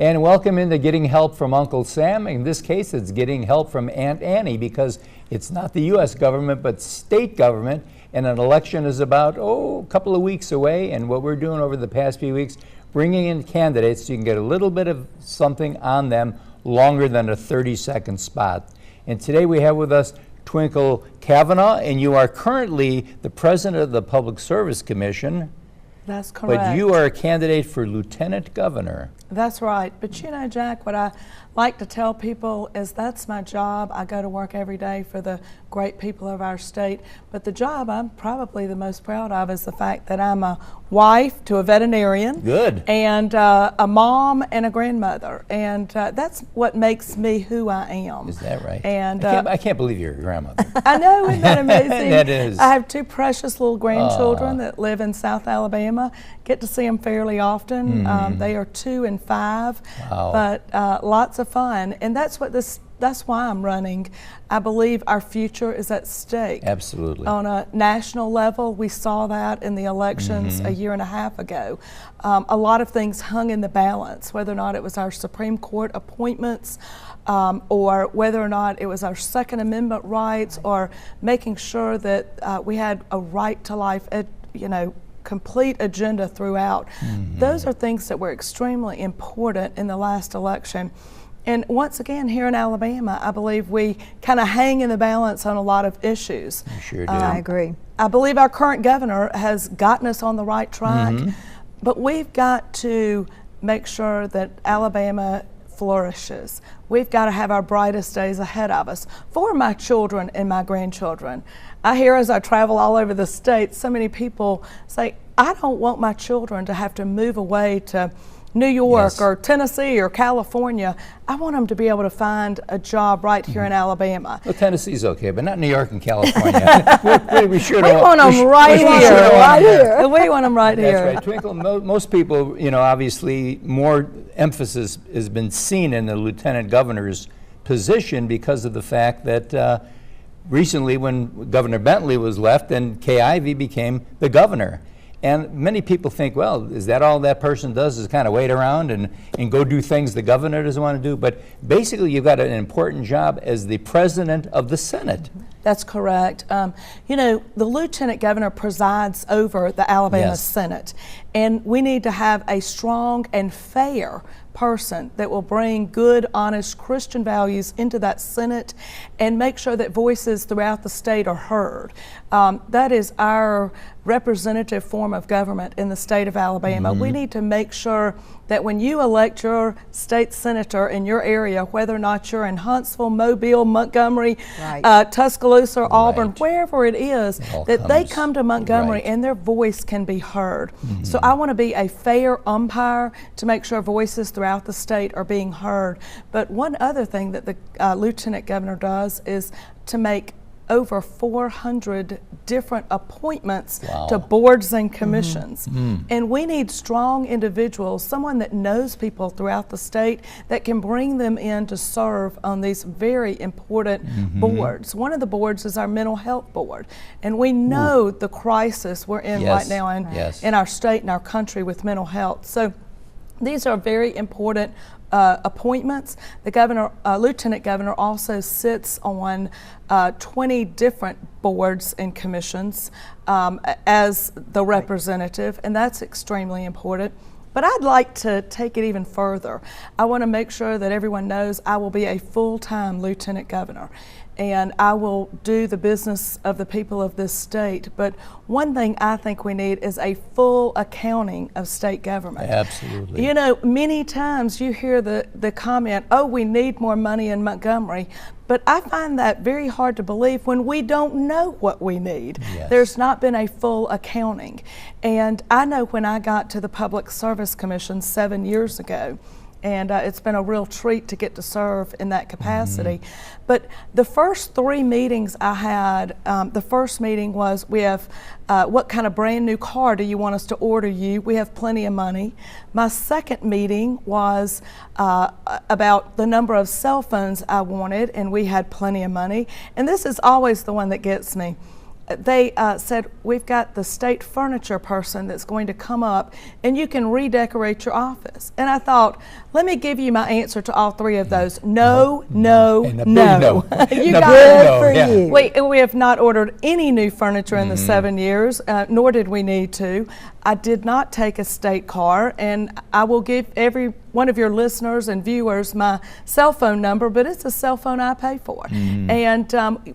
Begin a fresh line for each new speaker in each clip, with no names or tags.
And welcome into Getting Help from Uncle Sam. In this case, it's getting help from Aunt Annie because it's not the U.S. government, but state government, and an election is about, a couple of weeks away. And what we're doing over the past few weeks, bringing in candidates so you can get a little bit of something on them longer than a 30-second spot. And today we have with us Twinkle Cavanaugh, and you are currently the president of the Public Service Commission.
That's correct.
But you are a candidate for lieutenant governor.
That's right. But you know, Jack, what I like to tell people is that's my job. I go to work every day for the great people of our state. But the job I'm probably the most proud of is the fact that I'm a wife to a veterinarian.
Good.
And a mom and a grandmother. And that's what makes me who I am.
Is that right?
And
I can't believe you're a grandmother.
I know, isn't that amazing?
That is.
I have two precious little grandchildren that live in South Alabama. Get to see them fairly often. They are 2 and 5, but lots of fun. And that's why I'm running. I believe our future is at stake.
Absolutely.
On a national level, we saw that in the elections a year and a half ago. A lot of things hung in the balance, whether or not it was our Supreme Court appointments, or whether or not it was our Second Amendment rights, or making sure that we had a right to life, complete agenda throughout. Those are things that were extremely important in the last election. And once again, here in Alabama, I believe we kind of hang in the balance on a lot of issues.
You sure do.
I agree.
I believe our current governor has gotten us on the right track, but we've got to make sure that Alabama flourishes. We've got to have our brightest days ahead of us for my children and my grandchildren. I hear as I travel all over the state, so many people say, I don't want my children to have to move away to New York or Tennessee or California. I want them to be able to find a job right here in Alabama.
Well, Tennessee's okay, but not New York and California. we
want them right here. We want them right here.
That's right. Twinkle, most people, obviously more emphasis has been seen in the lieutenant governor's position because of the fact that recently when Governor Bentley was left, then Kay Ivey became the governor. And many people think, well, is that all that person does is kind of wait around and go do things the governor doesn't want to do? But basically, you've got an important job as the president of the Senate.
That's correct. The lieutenant governor presides over the Alabama Senate, and we need to have a strong and fair person that will bring good, honest Christian values into that Senate and make sure that voices throughout the state are heard. That is our representative form of government in the state of Alabama. We need to make sure that when you elect your state senator in your area, whether or not you're in Huntsville, Mobile, Montgomery, Tuscaloosa, or Auburn, wherever it is, that they come to Montgomery and their voice can be heard. So I want to be a fair umpire to make sure voices throughout the state are being heard. But one other thing that the lieutenant governor does is to make over 400 different appointments to boards and commissions. And we need strong individuals, someone that knows people throughout the state that can bring them in to serve on these very important boards. One of the boards is our mental health board. And we know the crisis we're in right now in our state and our country with mental health. So these are very important appointments. The lieutenant governor also sits on 20 different boards and commissions as the representative, and that's extremely important. But I'd like to take it even further. I want to make sure that everyone knows I will be a full-time lieutenant governor, and I will do the business of the people of this state. But one thing I think we need is a full accounting of state government.
Absolutely.
Many times you hear the comment, oh, we need more money in Montgomery. But I find that very hard to believe when we don't know what we need. There's not been a full accounting. And I know when I got to the Public Service Commission 7 years ago, and it's been a real treat to get to serve in that capacity. But the first 3 meetings I had, the first meeting was, we have what kind of brand new car do you want us to order you? We have plenty of money. My second meeting was about the number of cell phones I wanted, and we had plenty of money. And this is always the one that gets me. they said, we've got the state furniture person that's going to come up and you can redecorate your office. And I thought, let me give you my answer to all three of those. No, no,
And a big
no.
no.
You
And a
got
big
it.
no, yeah.
We have not ordered any new furniture in the 7 years, nor did we need to. I did not take a state car, and I will give every one of your listeners and viewers my cell phone number, but it's a cell phone I pay for. And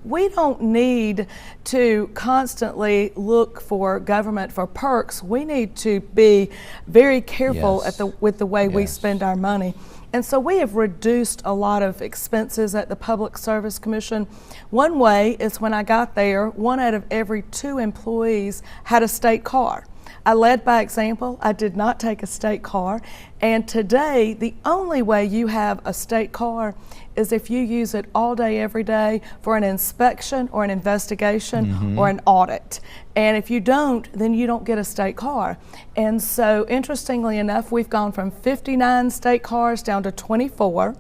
we don't need to constantly look for government for perks. We need to be very careful
Yes.
with the way we
Yes.
spend our money. And so we have reduced a lot of expenses at the Public Service Commission. One way is when I got there, 1 out of every 2 employees had a state car. I led by example. I did not take a state car. And today, the only way you have a state car is if you use it all day, every day for an inspection or an investigation or an audit. And if you don't, then you don't get a state car. And so, interestingly enough, we've gone from 59 state cars down to 24.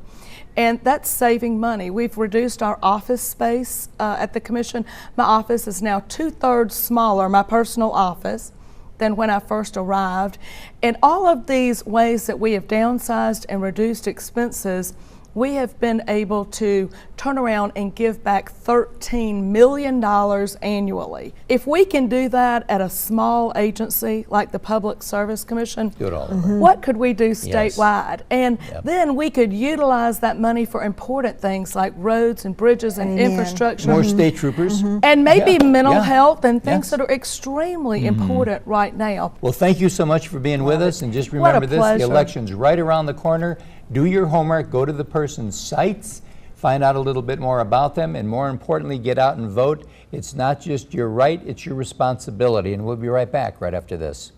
And that's saving money. We've reduced our office space at the commission. My office is now 2/3 smaller, my personal office, than when I first arrived. And all of these ways that we have downsized and reduced expenses, we have been able to turn around and give back $13 million annually. If we can do that at a small agency like the Public Service Commission,
Do it all over.
what could we do statewide? And then we could utilize that money for important things like roads and bridges and
Amen.
infrastructure.
More state troopers.
And maybe
Yeah,
mental
yeah.
health and things
Yes.
that are extremely important right now.
Well, thank you so much for being with us, and just
What a
remember this, the
pleasure.
election's right around the corner. Do your homework, go to the person's sites, find out a little bit more about them, and more importantly, get out and vote. It's not just your right, it's your responsibility. And we'll be right back right after this.